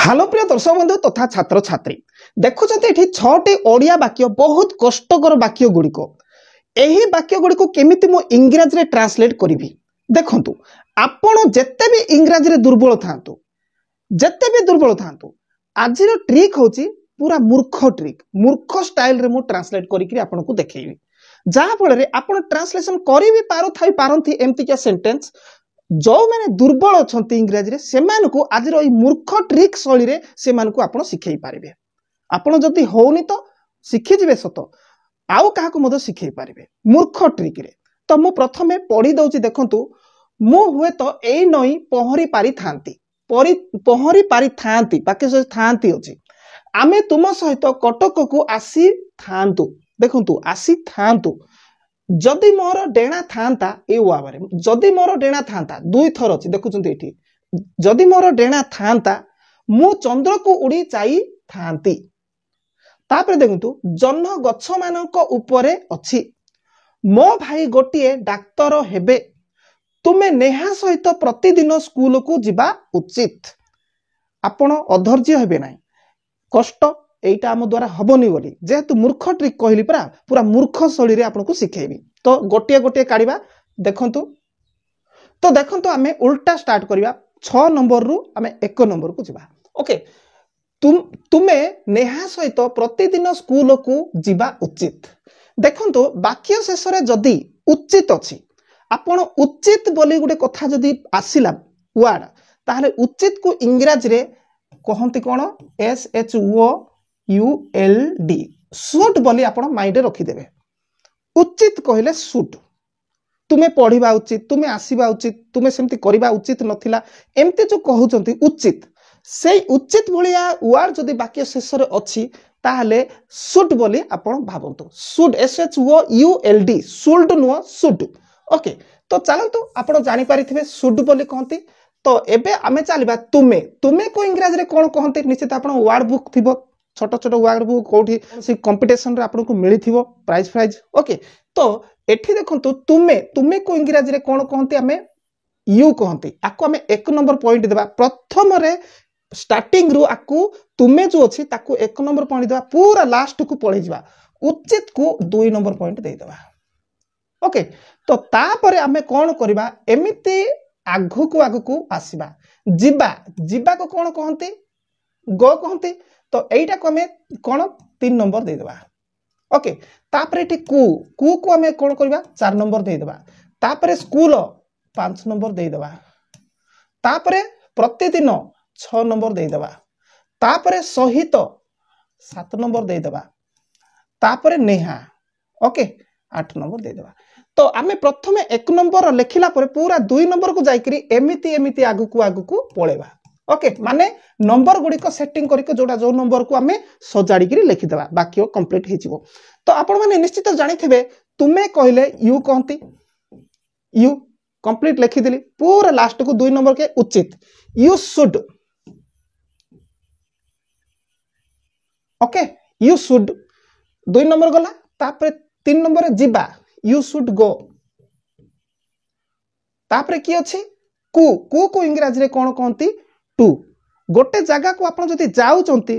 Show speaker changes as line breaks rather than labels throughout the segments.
Hello प्रिय दर्शक बंधु तथा छात्र छात्री देखुं ये छटी ओडिया वाक्य बहुत कष्टकर वाक्य गुड़िक यही वाक्य गुड़िक केमिति मु इंग्राजी रे ट्रांसलेट करी देखंतु आपण जेते भी इंग्राजी रे दुर्बल थांतु जेते भी दुर्बल थांतु आजिर ट्रिक होची पूरा मूर्ख ट्रिक मूर्ख स्टाइल रे मु ट्रांसलेट करी आपनको देखैबी जहा फल रे आपण ट्रांसलेशन करी भी पारथी एमती क्या सेंटेंस जो मैंने दुर्बल अच्छा इंग्राजी से आज मूर्ख ट्रिक शैली रे से आप शिखई पारे आपड़ जदि होनी तो शिखिजे सत आउ क्या शिखई पारे मूर्ख ट्रिक रे तो मु प्रथमे पढ़ी दउची देखंतु मु हुए तो ए नई पहरी पारि थांती पहरी पारि थांती बाकी से थांती अछि आमे तुम सहित कटक को आसी थांतु देखंतु आसी थांतु जदि मोर डेणा थांता ए वाबारे जदि मोर डेणा थांता दुई थर अछि देखुचंती एठी जदि मोर डेणा थांता मु चंद्र को उड़ी जाई थांती तापर देखंतु जन्ह गछ मानक उपरे अछि मो भाई गोटिए डाक्टर हेबे तुमे नेहा सहित प्रतिदिन स्कूल को जिबा उचित आपण अधैर्य हेबे नाही कष्ट एटा आम द्वारा हबनी बोली जेहेतु मूर्ख ट्रिक कहली परा पूरा मूर्ख शैली रे आपनको सिखेबी तो गोटे गोटे काढ़ा देखंतु तो देखंतु आमे उल्टा स्टार्ट करिबा 6 नंबर रु आमे 1 नंबर को जिबा ओके तुमे नेहा सहित प्रतिदिन स्कूल को जिबा उचित देखंतु वाक्य शेष रे जदी उचित अछि आपण उचित बोली गुटे कथा जदी आसिला वर्ड ताहले उचित को इंग्रजी रे कहंती कोन SHOULD सुट बोली आपण माइंड रे रखी देबे उचित कहले सुट तुमे पढ़िबा उचित तुमे आसीबा उचित तुमे सेमती करिबा उचित नथिला एमती जो कहउचंती उचित से उचित भलिया वर्ड जदी वाक्य शेष रे अछि ताहले सुट बोली आपण भाबंतु सुट SHOULD सुल्ड नो सुट ओके तो चलंतु आपण जानि पारिथिबे सुट बोली कहंती तो एबे आमे चलिबा तुमे तुमे को इंग्रजी रे कोन कहंती निश्चित आपण वर्ड बुक थिबो छोट छोट वर्ड बुक कोठी से कंपटीशन रे आपन को मिली थिबो प्राइज ओके तो एठी देखंतु तुमे तुमे को इंग्रजी रे कोन कहंती आमे यू कहंती आको आमे 1 नंबर पॉइंट देबा प्रथम रे स्टार्टिंग रु आको तुमे जो अछि ताको 1 नंबर पॉइंट देबा पूरा लास्ट को पळै जिबा उचित को 2 नंबर पॉइंट दे देबा ओके तो तापरे आमे कोन करबा एमिति आगु को आसीबा जिबा जिबा को कोन कहंती गो कहंती तो एटा को हमें कोन 3 नंबर दे देबा ओके तापरे एठी कु को हमें कोन करबा 4 नंबर दे देबा तापरे स्कूल 5 नंबर दे देबा तापरे प्रतिदिन 6 नंबर दे देबा तापरे सहित 7 नंबर दे देबा तापरे नेहा ओके 8 नंबर दे देबा तो आमे प्रथमे 1 नंबर लेखिला परे पूरा 2 नंबर को जाइकरी एमिति एमिति आगु को पळेबा ओके माने नंबर गुडी को सेटिंग करिक जोडा जो नंबर को आमे सजाडी करी लिखि देबा वाक्य कंप्लीट हे जिवो तो आपण माने निश्चित जानि थिबे तुमे कहले यू कहंती यू कंप्लीट लिखि देली पूरा लास्ट को 2 नंबर के उचित you should okay you should 2 number गला तापरे 3 नंबर जिबा यू शुड गो तापरे की अछि को इंग्रजी रे कोन कहंती टू गोटे जगह को आपण जति जाउचंती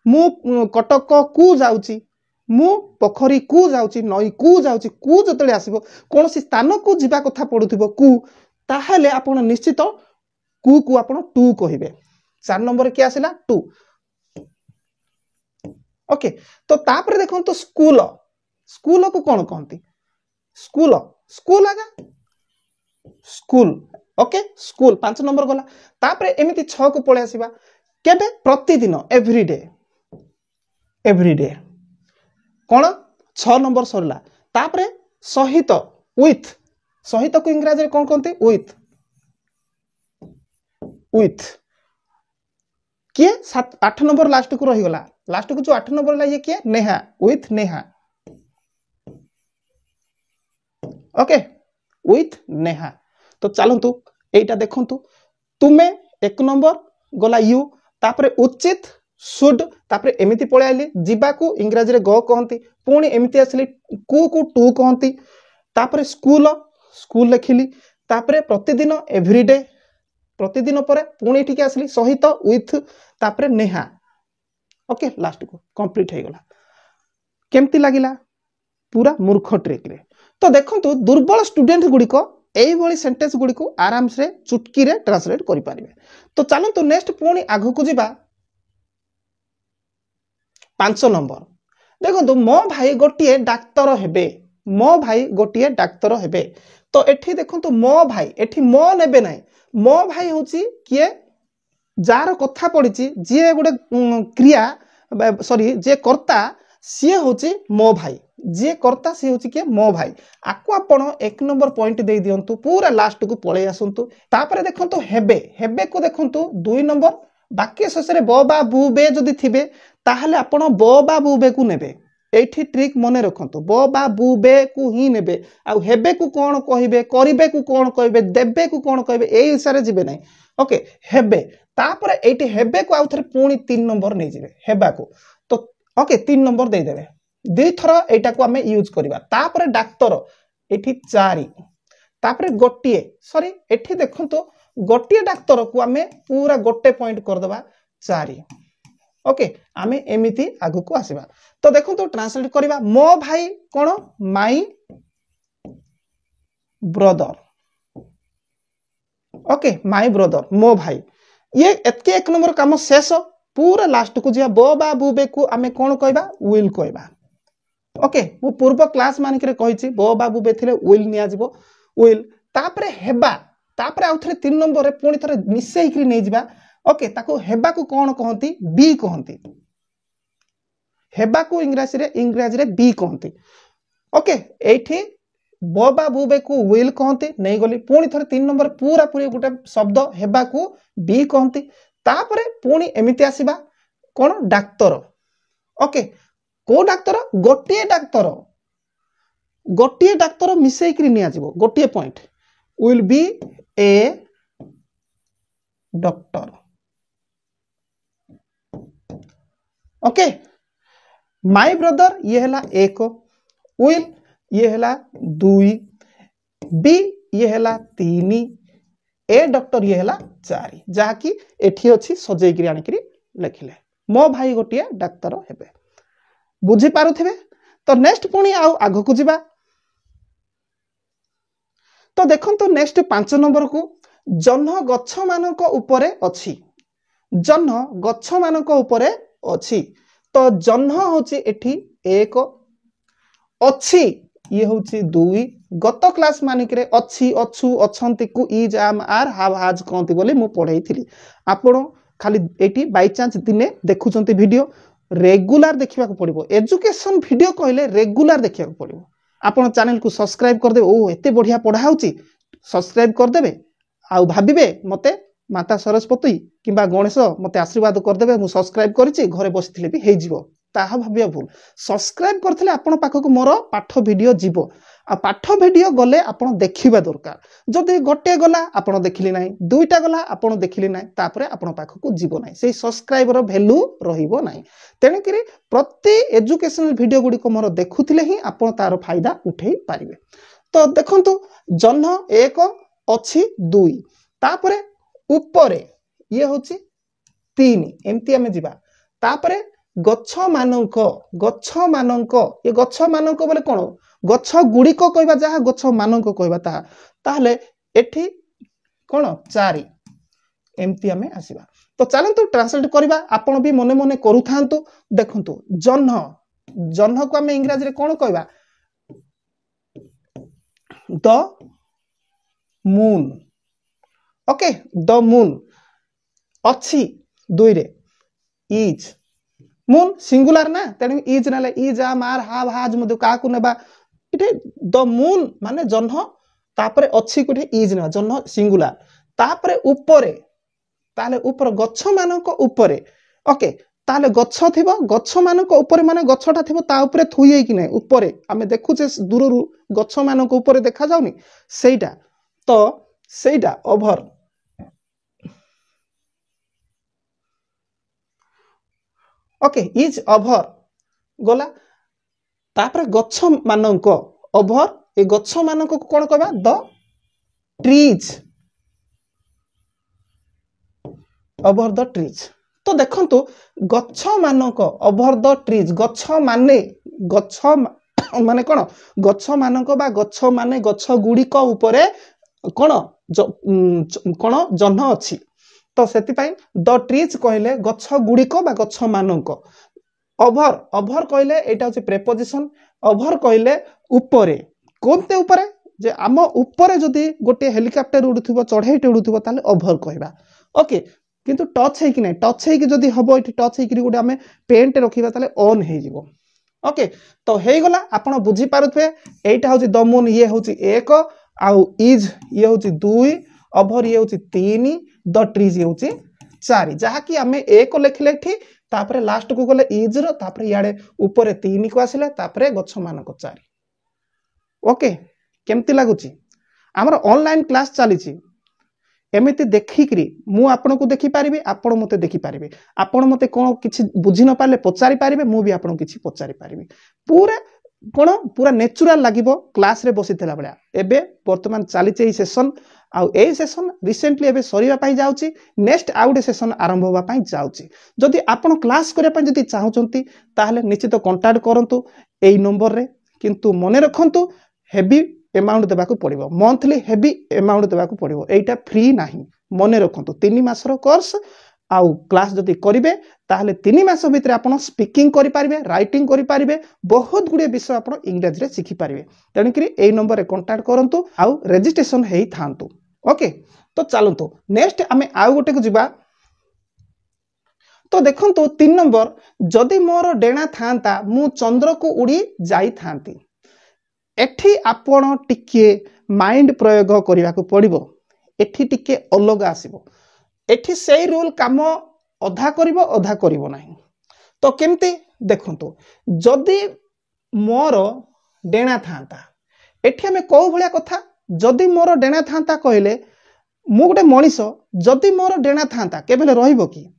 मु कटक को जाउची मु पोखरी को जाउची नई को जाउची को जतले आसीबो कोनसी स्थान को जिबा कथा पडुथिबो को ताहेले आपण निश्चित को आपण टू कहिबे 4 नंबर के आसिला टू ओके तो तापर देखो तो स्कूल स्कूल को कोन कहंती स्कूल स्कूल आगा स्कूल ओके स्कूल 5 नंबर गला तापरे एमिति 6 को पळे आसीबा केबे प्रतिदिन एवरीडे कोन 6 नंबर सरला तापरे सहित विथ सहित को इंग्रजी रे कोन कहंती विथ के 8 नंबर लास्ट को रही गला लास्ट को जो 8 नंबर ला ये के Neha with Neha okay with Neha तो चलंतु एटा देखंतु तुमे 1 नंबर गला यू तापरे उचित शुड तापरे एमिति पळे आइले जिबा को इंग्रजी रे गो कहंती पुणी एमिति आसली को टू कहंती तापरे स्कूल स्कूल लिखिली तापरे प्रतिदिन एवरीडे प्रतिदिन पर पुणी ठीक आसली सहित विथ तापर नेहा ओके लास्ट को कंप्लीट हो गला केमती लागिला पूरा मूर्ख ट्रिक रे तो देखंतु दुर्बल स्टूडेंट गुड़िक एई भली सेंटेंस गुड़िक आराम से चुटकी रे ट्रांसलेट करि पारिबे तो चलंतु नेक्स्ट पुणी आगु को जिबा 5 नंबर देखंतु मो भाई गोटिए डाक्टर हेबे मो भाई गोटिए डाक्तर हेबे तो एठी देखंतु मो भाई एठी मो नेबे नाही मो भाई होची किए जार कथा पड़िची जे गोटे क्रिया सॉरी जे कर्ता सी होची मो भाई जे कर्ता सी होची के मो भाई आको आपण 1 नंबर पॉइंट दे दियंतु पूरा लास्ट को पळे आसंतु तापरे देखंतु हेबे हेबे को देखंतु 2 नंबर वाक्य शेष रे ब बा बु बे जदी थिबे ताहले आपण ब बा बु बे को नेबे एठी ट्रिक मने रखंतु ब बा बु बे को ही नेबे आ हेबे को कोन कहिबे करिबे को कोन कहिबे देबे को कोन कहिबे एई हिसारे जिबे नै ओके हेबे तापरे एठी हेबे को आउथरे पुणी 3 नंबर नै जिबे हेबा को तो ओके 3 नंबर दे देबे दुई थर एटा को हमें यूज करबा तापरे डाक्टर एठी 4 तापरे गोटिए सॉरी एठी देखंतु गोटिए डाक्टर को हमें पूरा गोटे पॉइंट कर देबा 4 ओके आमे एमिति आगु को आसीबा तो देखंतु ट्रांसलेट करबा मो भाई कोन my brother okay my brother मो भाई ये एतके 1 नंबर काम शेष पूरा लास्ट को जिया बो बा बु बे को आमे कोन कहबा विल कहबा ओके मु पूर्व क्लास मानिक रे कहिछि बो बा बु बे थिले विल निया जिवो विल तापरे हेबा तापरे आउथरे 3 नंबर रे पुणी थरे मिसेई करी नै जिबा ओके ताको हेबा को कोन कहंती बी कहंती हेबा को इंग्रजी रे बी कहंती ओके एठी बो बा बु बे को विल कहंती नै गली पुणी थरे 3 नंबर पूरा पूरी गुटे शब्द हेबा को बी कहंती तापरे पुणी एमिति आसीबा कोन डाक्टर ओके को डाक्टर गोटिए डाक्तर मिसेई करी निया जिवो गोटिए point will be a doctor okay my brother ये हला 1 विल ये हला 2 बी ये हला 3 ए डॉक्टर ये हला 4 जहा कि एठी अछि सजै करी आनि करी लिखिले मो भाई गोटिए डाक्तर हेबे बुझी पारुथिबे तो नेक्स्ट पुणी आगु को जिबा तो देखंतु नेक्स्ट 5 नंबर को जन्ह गच्छ मानक उपरे अछि जन्ह गच्छ मानक उपरे अछि तो जन्ह होची एठी 1 अछि ये होची 2 गत क्लास मानिक रे अछि अछु अछंती को इज आम आर हाव हाज कहंती बोली मु पढैथिली आपण खाली एठी बाय चांस दिने देखुचंती वीडियो रेगुलर देखा पड़ो एजुकेशन वीडियो कहले रेगुलर देखा पड़ो आपण चैनल को सब्सक्राइब कर दे ओ एते बढ़िया पढ़ाऊची सब्सक्राइब कर देबे आउ भाबिबे मते माता सरस्वती किंबा गणेश मते आशीर्वाद कर देबे मु सब्सक्राइब करिछि घरे बसिथिले भी हे जिवो ताहा भाबिया भूल सब्सक्राइब करथिले आपण पाखक मोर पाठ वीडियो जीवो आ पाठ वीडियो गले आपण देखिबा दरकार जदि गोटे गला आपण देखिली नाही दुईटा गला आपण देखिली नाही तापरे आपण पाखक जीवो नाही सेही सब्सक्राइबर वैल्यू रहिबो नाही तेने करी प्रति एजुकेशनल वीडियो गुडी को मोर देखुथिले ही आपण तार फायदा उठेई पारिबे तो देखंतु जन्ह 1 अछि 2 तापरे ऊपरे ये होछि 3 एमती हमें जिबा तापरे गच्छ मानक ये गच्छ मानक बोले कोन गच्छ गुड़िक कहबा जहा गच्छ मानक कहबा ताहले एठी कोन 4 एमती हमें आसीबा तो चलंतु ट्रांसलेट करबा आपण भी मने मने करू थांतु देखंतु जन्ह को हमें इंग्रजी रे कोन कहबा the moon okay the moon अछि 2 रे इज मून सिंगुलर ना तेणु इज नाले इज आम आर हाव हाज मधु का को नेबा इटे द मून माने जन्ह तापरे अछि कोठे इज ना जन्ह सिंगुलर तापरे ऊपरे ताले ऊपर गच्छ मानक ऊपरे ओके ताले गच्छ थिबो गच्छ मानक ऊपरे माने गच्छटा थिबो ता ऊपरे थुई कि नै ऊपरे आमे देखुचे दूररु गच्छ मानक ऊपरे देखा जाउनी सेइटा तो सेइटा ओभर ओके इज ओभर गला तापर गच्छ मानक ओभर ए गच्छ मानक को कोन कहबा the trees over the trees तो देखंतु गछ मानक ओवर द ट्रीज गछ माने कोन गछ मानक बा गछ माने गछ गुड़िक उपरे कोन कोन जन्ह अछि तो सेति पई द ट्रीज कहले गछ गुड़िक बा गछ मानक ओवर ओवर कहले एटा होछि प्रेपोजिशन ओवर कहले उपरे कोनते उपरे जे आम उपरे जदि गोटे हेलिकॉप्टर उडुथिबो चढ़ाईटे उडुथिबो ताले ओवर कहबा ओके किंतु टच है कि नहीं टच है कि जदि हबो इठी टच है कि गोटे आमे पेंट रखिबा ताले ऑन हे जिवो ओके तो हे गला आपण बुझी पारुथबे एटा होछि द मून ये होछि 1 आउ इज ये होछि 2 ओवर ये होछि 3 द ट्रीज ये होछि 4 जहा कि आमे 1 लिखले ठी तापरे लास्ट को गले इज रो तापरे याडे ऊपर 3 को आसिले तापरे गछ मानक 4 ओके केमती लागुची हमर ऑनलाइन क्लास चली छी एमिति देखिकरी मु आपन को देखि पारिबे आपण मते देखि पारिबे आपण मते कोन किछि बुझी न पाले पचारि पारिबे मु भी आपण किछि पचारि पारिबे पूरा कोन पूरा नेचुरल लागिबो क्लास रे बसितला बळा एबे वर्तमान चली छै सेशन आउ ए सेशन रिसेंटली एबे सरीबा पई जाउची नेक्स्ट आउट सेशन आरंभ होबा पई जाउची जदि आपण क्लास करे पई जदि चाहउचंती ताहले निश्चित कांटेक्ट करंतु एई नंबर रे किंतु मने रखंतु हेवी अमाउंट देबाकू पड़िबो मंथली हेवी अमाउंट देबाकू पड़िबो एटा फ्री नाही मने रखंतु 3 मासर कोर्स आउ क्लास जदि करिवे ताहले 3 मास भितर आपण स्पीकिंग करि पारिबे राइटिंग करि पारिबे बहुत गुडे विषय आपण इंग्लिश रे सिखि पारिबे तनि करी एई नंबर रे कांटेक्ट करंतु आउ रजिस्ट्रेशन हेई थांतु ओके तो चलंतु नेक्स्ट आमे आउ गोटे को जिबा तो देखंतु 3 नंबर जदि मोर डेणा थांता मु चंद्र को उड़ी जाई थांती एठी आपण टिके माइंड प्रयोग करिवा को पड़िबो एठी टिके अलग आसीबो एठी सेई रूल काम अधा करिवो नाही तो केमती देखंतु जदि मोर डेणा थांता एठी हमें को भलिया कथा जदि मोर डेणा थांता कहले मु गोटे मनीष जदि मोर डेणा थांता केबेले रहिबो कि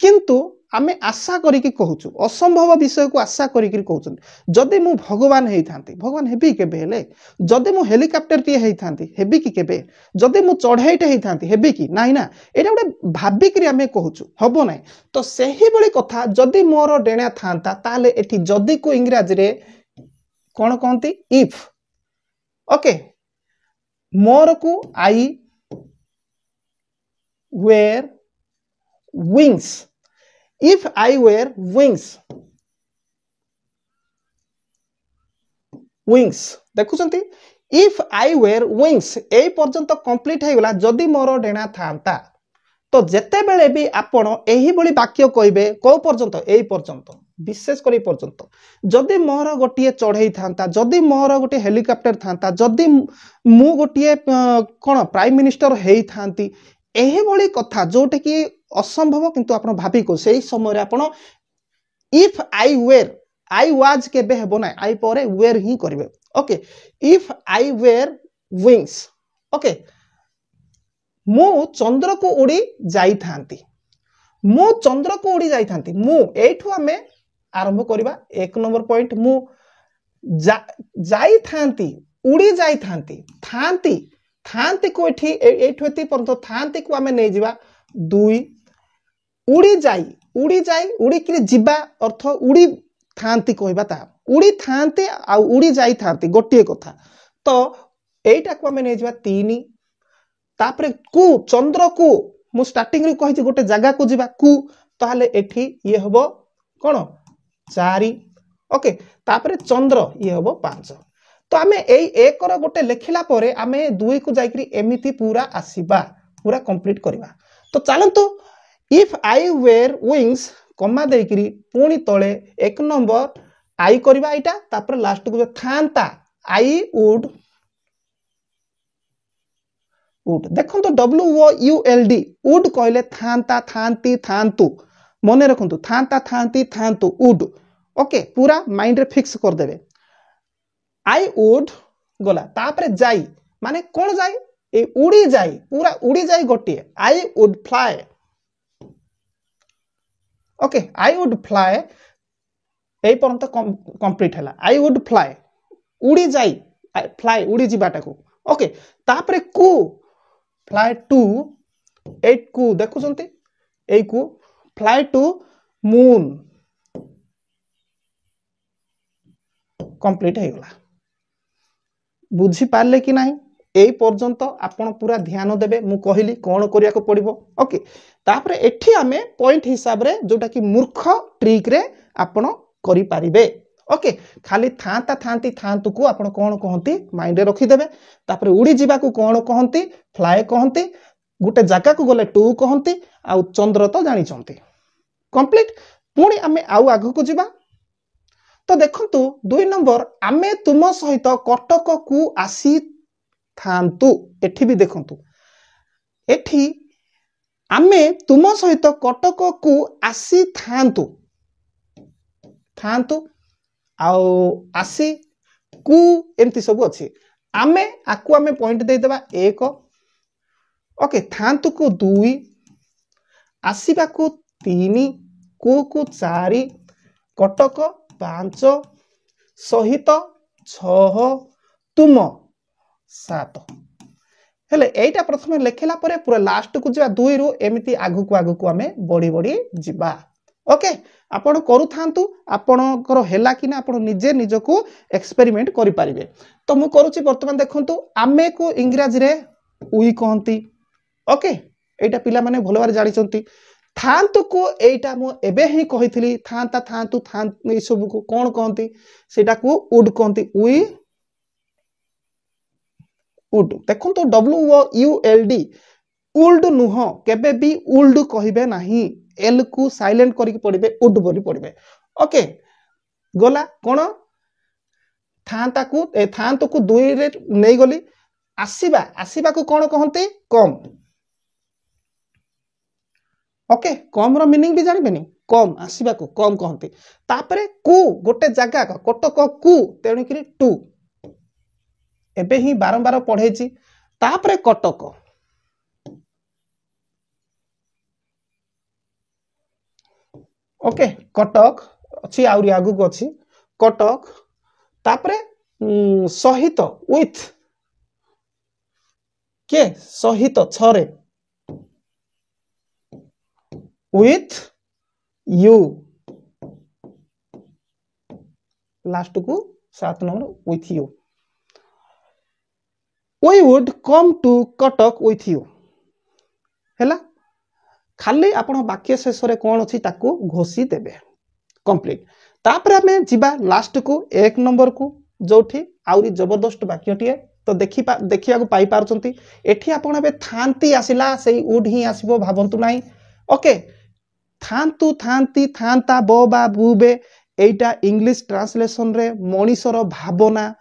किंतु आमे आशा करिकि कहूछु असंभव विषय को आशा करिकि कहूछु जदि मु भगवान हेई थांती भगवान हेबी केबे हेले जदि मु हेलिकॉप्टर टी हेई थांती हेबी कि केबे जदि मु चढ़ाईटे हेई थांती हेबी कि नाही ना एटा गोटे भाबिकरी आमे कहूछु हबो नाही तो सेही बळी कथा जदि मोर डेणा थांता ताले एठी जदि को इंग्रजी रे कोन कहंती इफ ओके मोर को I wear wings if I wear wings देखुचंती if I wear wings ए पर्यंत कंप्लीट हे गला जदि मोर डेणा थांता तो जेते बेले भी आपण एही बळी वाक्य कहबे को पर्यंत एई पर्यंत विशेष करी पर्यंत जदि मोर गोटिए चढ़ई थांता जदि मोर गोटे हेलिकॉप्टर थांता जदि मु गोटिए कोन प्राइम मिनिस्टर हेई थांती एही बळी कथा जोटे कि असंभव किंतु आपण भाबी को सेही समय रे आपण if I were I was के बे हेबो ना आई परे वेयर ही करबे okay if I were wings okay मु चंद्र को उड़ी जाई थांती मु चंद्र को उड़ी जाई थांती मु एठु हमें आरंभ करबा 1 नंबर पॉइंट मु जाई थांती उड़ी जाई थांती थांती थांती को एठी एठु एती परंत थांती को हमें नै जिबा 2 उड़ी जाई उड़ी कि जिबा अर्थ उड़ी थांती कहबा ता उड़ी थांती आ उड़ी जाई थांती गोटिए कथा तो एटा को हमें नै जिबा 3 तापरे कु चंद्र को मु स्टार्टिंग रे कहि गोटे जगह को जिबा कु ताले एठी ये हबो कोन 4 ओके तापरे चंद्र ये हबो 5 तो आमे एई 1 रो गोटे लेखिला परे आमे 2 को जाईकरी एमिति पूरा आसीबा पूरा कंप्लीट करबा तो चलंतु इफ आई वेयर विंग्स कमा देकरी पुणी तले 1 नंबर आई करबा एटा तापर लास्ट को थांता आई वुड देखंतु WOULD वुड कहले थांता थांती थांतु मने रखंतु थांता थांती थांतु वुड ओके पूरा माइंड रे फिक्स कर देबे आई वुड गला तापर जाई माने कोन जाई ए उड़ी जाई पूरा उड़ी जाई गोटिए I would fly okay I would fly ए परंत कंप्लीट हला आई वुड फ्लाई उड़ी जाई फ्लाई उड़ी जिबाटा को ओके तापर कु फ्लाई टू 8 कु देखुचंती एई को फ्लाई टू मून कंप्लीट हो गला बुझी पारले कि नहीं एई पर्यंत आपण पूरा ध्यान देबे मु कहली कोन करिया को पड़िबो ओके तापर एठी आमे पॉइंट हिसाब रे जोटा कि मूर्ख ट्रिक रे आपण करि पारिबे ओके खाली थांता थांती थांतु को आपण कोन कहंती माइंड रे रखि देबे तापर उड़ी जीवा को कोन कहंती फ्लाई कहंती गुटे जगह को गले टू कहंती आ चंद्र तो जानि चंती कंप्लीट पुणी आमे आउ आगु को जीवा तो देखंतु 2 नंबर आमे तुम सहित कटक को आसी थांतु एठी भी देखंतु एठी आमे तुम सहित कटक को आसी थांतु थांतु आउ आसी कु एमती सब अच्छी आमे आकु आमे पॉइंट दे देबा 1 ओके थांतु को 2 आसीबा को 3 को 4 कटक 5 सहित 6 तुम 7 हेले एटा प्रथमे लेखिला परे पूरा लास्ट को जा 2 रु एमिति आगु को आमे बड़ी बड़ी जिबा ओके आपण करू थांतु आपणकर हेला कि ना आपण निजे निजको एक्सपेरिमेंट करि पारिबे तो मु करूची वर्तमान देखंतु आमे को इंग्रजी रे उई कहंती ओके एटा पिला माने भलो बारे जानि चंती थांतु को एटा मु एबे ही कहितली थांता थांतु थांत ए सब को कोन कहंती सेटा को वुड कहंती उई वुड देखंतु WULD वुल्ड नुह केबे भी वुल्ड कहिबे नाही एल को साइलेंट करिक पड़िबे वुड बोली पड़िबे ओके गला कोन थांता को ए थांतु को 2 रे नै गली आसीबा को कोन कहंती कम ओके कम रो मीनिंग भी जानिबेनी कम आसीबा को कम कहंती तापरे कु गोटे जगह का कटक कु तेणु करी 2 एबे ही बारंबार पढेची तापरे कटक ओके कटक अच्छी आउरी आगु को अच्छी कटक तापरे सहित विथ के सहित छरे विथ यू लास्ट को 7 number with you we would come to Cuttack with you हैला खाली आपण वाक्य शेष रे कोन अछि ताको घोषी देबे कंप्लीट तापर हमें जिबा लास्ट को 1 नंबर को जोठी आउरी जबरदस्त वाक्यटिए तो देखिया को पाई पारचंती एठी आपण बे थांती आसिला सेई वुड ही आसीबो भाबंतु नाही ओके थांतु थांती थांता बा बुबे एटा इंग्लिश ट्रांसलेशन रे मनीषर भावना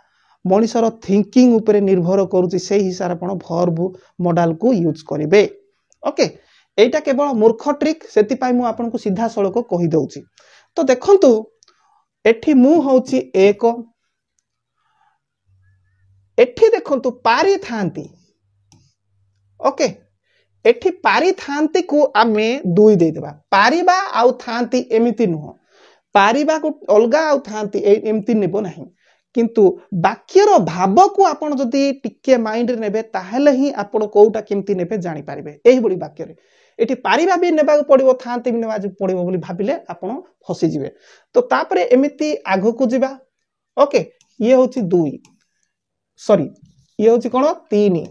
मनीषर थिंकिंग ऊपर निर्भर करूची सेही हिसाब आपण वर्ब मॉडल को यूज करिवे ओके एटा केवल मूर्ख ट्रिक सेति पाई मु आपन को सीधा सड़क कहि दउची तो देखंतु एठी मु होची 1 एठी देखंतु पारी थांती ओके एठी पारी थांती को आमे 2 दे देबा पारीबा आउ थांती एमिति नुह पारीबा को अलगा आउ थांती एमिति नेबो नाही किंतु वाक्यर भाव को आपण जदी टिके माइंड रे नेबे ताहेले ही आपण कोउटा केमति नेबे जानि पारिबे एही बडी वाक्य रे एठी पारिबा भी नेबा पड़िबो थांती भी नेबा पड़िबो बोली भाबिले आपण फसी जिवे तो तापरे एमिति आगो को जिबा ओके ये होची 2 सॉरी ये होची कोन 3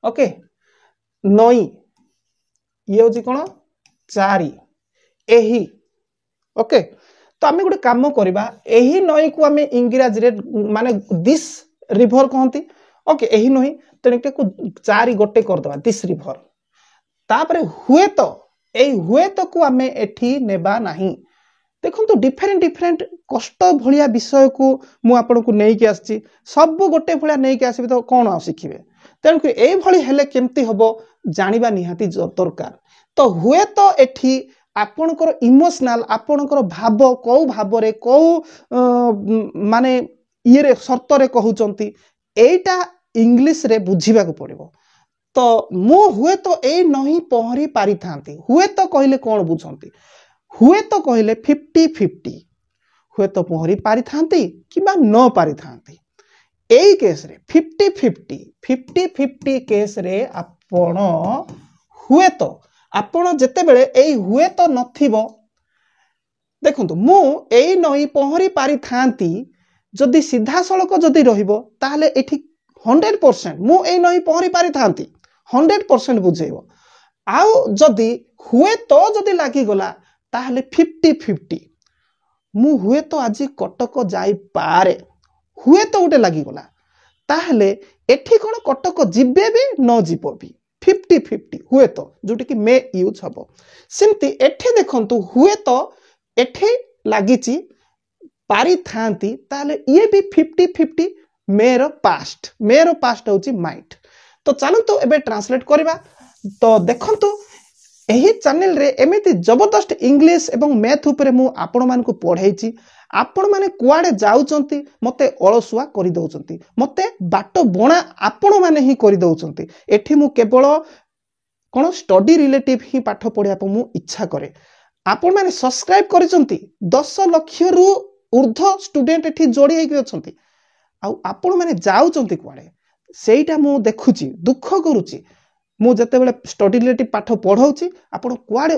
ओके 9 ये होची कोन 4 एही ओके तो आमे गुटे काम करबा एही 9 को आमे इंग्रजी रे माने दिस रिवर कहंती ओके एही नही तेणुके को 4 गोटे कर दबा दिस रिवर तापरे हुए तो एई हुए तो को आमे एठी नेबा नाही देखंतु डिफरेंट डिफरेंट कष्ट भलिया विषय को मु आपन को नै के आछि सब गोटे भलिया नै के आसीबे तो कोन आ सिखिबे तेणुके एई भली हेले केमती हबो जानिबा निहाती दरकार तो हुए तो एठी आपणकर इमोशनल आपणकर भाव को भाव रे को माने ये रे शर्त रे कहउचंती एटा इंग्लिश रे बुझीबा को पड़िबो तो मु हुए तो ए नहीं पहरी पारी थांती हुए तो कहले कोन बुझंती हुए तो कहले 50-50 हुए तो पहरी पारी थांती किबा न पारी थांती एई केस रे 50-50 केस रे आपण हुए तो आपण जेतेबेले एई हुए तो नथिबो देखंतु मु एई नई पहरी पारि थांती जदि सीधा सड़क जदि रहिबो ताहले एठी 100% मु एई नई पहरी पारि थांती 100% बुझेइबो आउ जदि हुए तो जदि लागी गला ताहले 50-50 मु हुए तो आज कटक जाई पारे हुए तो उठे लगी गला ताहले एठी कोन कटक जिबे भी न जीवो भी 50-50 हुए तो जोटी कि मे यूज हबो सिमती एठी देखंतु हुए तो एठी लागिची पारी थांती ताहले ये भी 50-50 मेरो पास्ट होची माइट तो चलो तो एबे ट्रांसलेट करबा तो देखंतु एही चैनल रे एमिति जबरदस्त इंग्लिश एवं मैथ उपरे मु आपण मानकु पढाइची आपण माने कुआडे जाउचंती मते अलसुआ करि दउचंती मते बाटो बणा आपण माने ही करि दउचंती एठी मु केवल कोन स्टडी रिलेटिव ही पाठ पढिया प मु इच्छा करे आपण माने सब्सक्राइब करिसंती 10 लाख रु ऊर्ध्व स्टूडेंट एठी जोडी हेकि अछंती आ आपण माने जाउचंती कुआडे सेइटा मु देखुची दुख करूची मु जते बेले स्टडी रिलेटिव पाठ पढाउची आपण कुआडे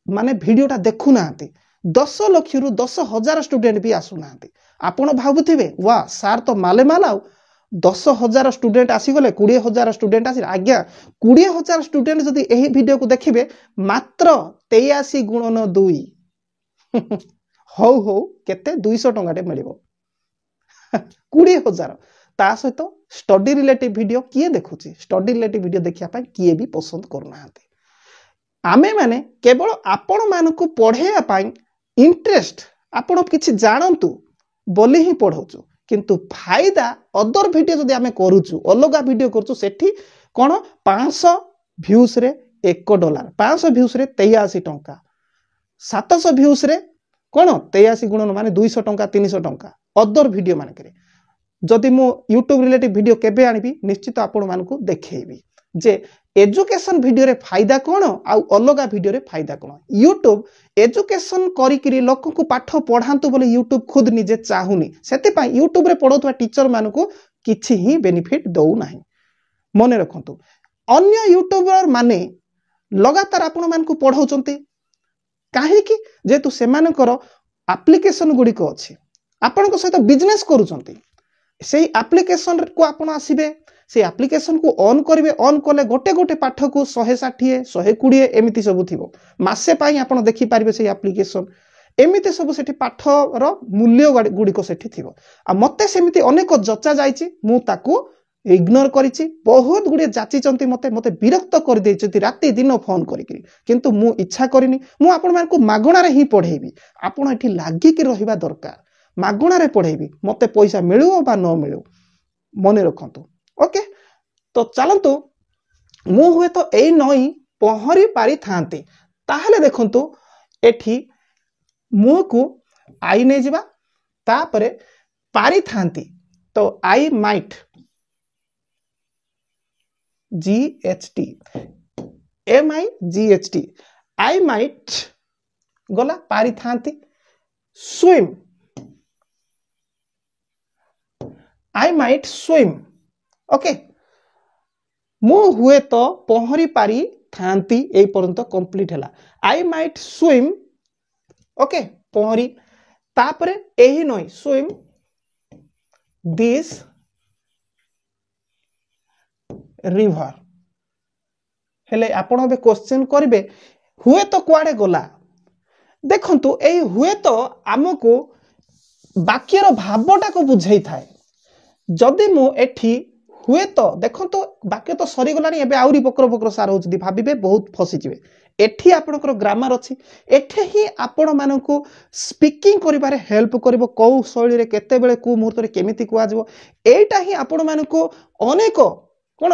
माने वीडियोटा देखु नांती 10 लाख रु 10,000 स्टूडेंट भी आसु नांती आपण भाबुथिबे वाह सार तो माले मालाउ 10,000 स्टूडेंट आसीगले 20,000 स्टूडेंट आसी आज्ञा 20,000 स्टूडेंट जदि एही वीडियो को देखिबे मात्र 83 गुणन 2 हौ हौ केते 200 टंगाटे मिलिबो 20,000 ता सहित स्टडी रिलेटिव वीडियो किए देखुची स्टडी रिलेटिव वीडियो देखिया पाई किए भी पसंद करनाहांती आमे माने केवल आपण मानकु पढेया पाई इंटरेस्ट आपण किछि जानंतु बोली ही पढौचु किंतु फायदा अदर वीडियो जदि आमे करूचु अलगा वीडियो करचु सेठी कोन 500 व्यूज रे $1 500 व्यूज रे 83 टंका 700 व्यूज रे कोन 83 गुणन माने 200 टंका 300 टंका अदर वीडियो माने करे जदि मु यूट्यूब रिलेटिव वीडियो केबे आनिबी निश्चित आपण मानकु देखेबी जे एजुकेशन वीडियो रे फायदा कोन आ अलगा वीडियो रे फायदा कोन यूट्यूब एजुकेशन करी करी लोक को पाठ पढांतु बोले यूट्यूब खुद निजे चाहुनी सेते पई यूट्यूब रे पढौतवा टीचर मानकु किछि ही बेनिफिट दउ नाही मने रखंतु अन्य यूट्यूबर माने लगातार आपण मानकु पढौचंती काहे कि जेतु सेमानकर एप्लीकेशन गुडी को अछि आपनको सहित बिजनेस करूचंती सेही एप्लीकेशन को आपण आसीबे से एप्लीकेशन को ऑन करिवे ऑन कले गोटे गोटे पाठ को 160 120 एमिति सब थिबो मासे पाई आपण देखि पारिबे से एप्लीकेशन एमिति सब सेठी पाठ रो मूल्य गुडी को सेठी थिबो आ मते सेमिति अनेक जचा जाईची मु ताकू इग्नोर करिछि बहुत गुडी जाची चंती मते मते विरक्त कर देइछति राती दिन फोन करिकि किंतु मु इच्छा करिनी मु आपण मानकु मागणा रे ही पढेबी आपण एठी लागि कि रहिबा दरकार मागणा रे पढेबी मते पैसा मिलु बा न मिलु मने रखंतु ओके तो चलंतु मु हुए तो एई नई पहरी पारी थांती ताहले देखंतु एठी मु को आई नै जिबा तापरे पारी थांती तो I might GHT MIGHT I might गला पारी थांती swim I might swim okay मु हुए तो पहरी पारी थांती ए पर्यंत कंप्लीट हैला आई माइट स्विम ओके पहरी तापरे एही नय स्विम दिस रिवर हेले आपण बे क्वेश्चन करिवे हुए तो कुआडे गला देखंतु एही हुए तो हमको वाक्यर भावटा को बुझाई थाए जदि मु एठी हुए तो देखंतु वाक्य तो सरी गलानी एबे आउरी बकर बकर सार होजदी भाबिबे बहुत फसी जिवे एठी आपनकर ग्रामर अछि एठी ही आपण मानकु स्पीकिंग करिबारे हेल्प करबो कौ शैली रे केते बेले को मुहूर्त रे केमिति कुआ जबो एटा ही आपण मानकु अनेक कोन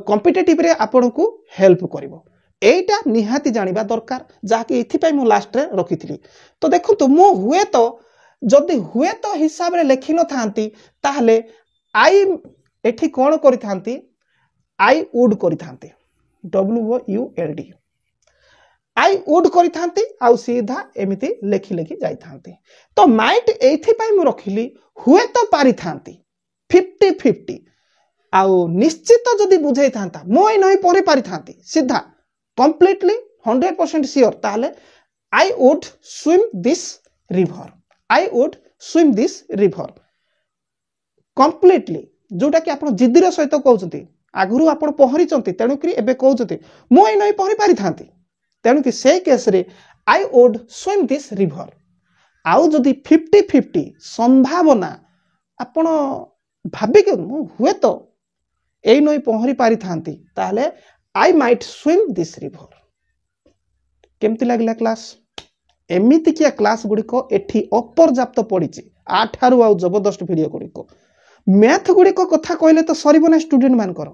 कॉम्पिटिटिव रे आपनकु हेल्प करबो एटा निहाती जानिबा दरकार जाके इथि पई मु लास्ट रे रखिथिली तो देखंतु मु हुए तो जदि हुए तो हिसाब रे लेखि न थांती ताहले आई एठी कोन करि थांती आई वुड करि थांती WOULD आई वुड करि थांती आ सीधा एमिति लेखि लेखि जाई थांती तो माइट एथि पई मु रखिली हुए तो पारि थांती 50-50 आ निश्चित जदि बुझाई थांता मु ए नहीं परि पारि थांती सीधा completely 100% sure ताहले I would swim this river. I would swim this river. Completely जोटा कि आपण जिद्दीर सहित कहउछंती आगुरु आपण पहरिचंती तेणु कि एबे कहउछंती मो ए नई पहरि पारि थांती तेणु कि से केस रे I would swim this river. आउ जदि 50-50 संभावना आपण भाबी के हुए तो ए नई पहरि पारि थांती ताहले I might swim this river. केमती लागला क्लास एमिति किया क्लास गुडी को एठी अपर्याप्त पडिछि आठारु आउ जबरदस्त वीडियो गुडी को मैथ गुडी को कथा कहले तो सरीबो ना स्टूडेंट मान करो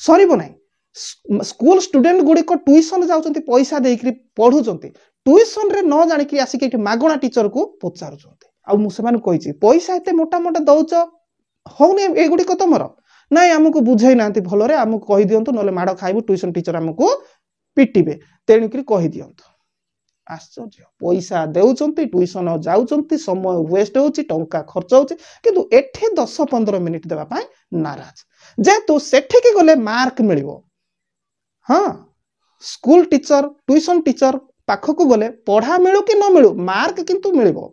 सरीबो ना स्कूल स्टूडेंट गुडी को ट्यूशन जाउचंती पैसा देइकरी पढुचंती ट्यूशन रे न जानि कि आसी के मागणा टीचर को पचारुचंती आ मु सेमान कहिछि पैसा एते मोटा मोटा दउच होने ए गुडी को तमरो नाइ हमकु बुझाई नांती भलरे हमकु कहि दियंतु नले माडो खाइबु ट्यूशन टीचर हमकु पिटिबे तेणुकरी कहि दियंतु आश्चर्य पैसा देउचंती ट्यूशन जाउचंती समय वेस्ट होउची टंका खर्च होउची किंतु एठे 10-15 मिनिट देबा पय नाराज जेतु सेठी के गले मार्क मिलिबो हां स्कूल टीचर ट्यूशन टीचर पाखकु गले पढ़ा मिलु कि न मिलु मार्क किंतु मिलिबो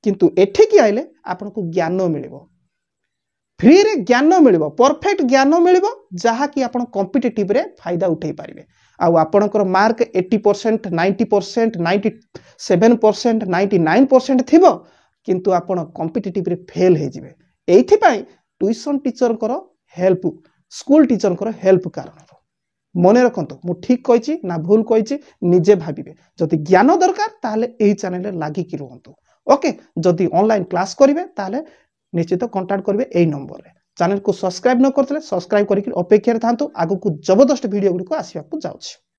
किंतु एठी की आइले आपनको ज्ञान मिलिबो फ्री रे ज्ञान मिलिबो परफेक्ट ज्ञान मिलिबो जहा कि आपण कॉम्पिटिटिव रे फायदा उठै पारिबे आउ आपणकर मार्क 80% 90% 97% 99% थिबो किंतु आपण कॉम्पिटिटिव रे फेल हे जिवे एथि पई ट्यूशन टीचर कर हेल्प स्कूल टीचर कर हेल्प कारण मने रखंतो मु ठीक कहिछि ना भूल कहिछि निजे भाबिबे जदि ज्ञान दरकार ताले एही चैनल रे लागि कि रहंतो ओके जदि ऑनलाइन क्लास करिवे ताले निश्चित कांटेक्ट करिवे एही नंबर रे चैनल को सब्सक्राइब न करथले सब्सक्राइब करिक अपेक्षा रे थांतो आगु को जबरदस्त वीडियो गुडी को आसीबा को जाउछि।